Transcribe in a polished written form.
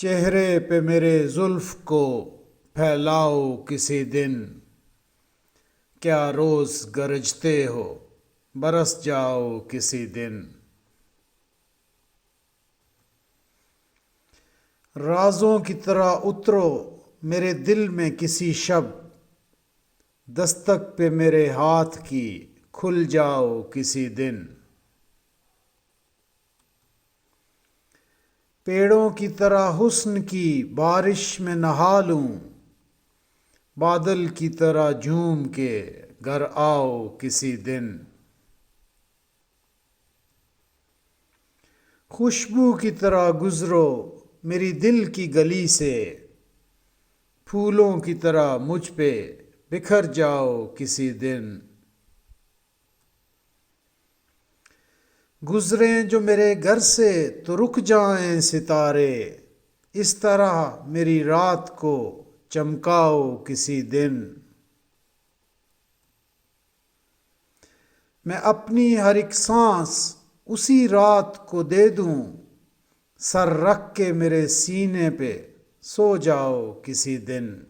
چہرے پہ میرے زلف کو پھیلاؤ کسی دن، کیا روز گرجتے ہو برس جاؤ کسی دن۔ رازوں کی طرح اترو میرے دل میں کسی شب، دستک پہ میرے ہاتھ کی کھل جاؤ کسی دن۔ پیڑوں کی طرح حسن کی بارش میں نہا لوں، بادل کی طرح جھوم کے گھر آؤ کسی دن۔ خوشبو کی طرح گزرو میری دل کی گلی سے، پھولوں کی طرح مجھ پہ بکھر جاؤ کسی دن۔ گزریں جو میرے گھر سے تو رک جائیں ستارے، اس طرح میری رات کو چمکاؤ کسی دن۔ میں اپنی ہر ایک سانس اسی رات کو دے دوں، سر رکھ کے میرے سینے پہ سو جاؤ کسی دن۔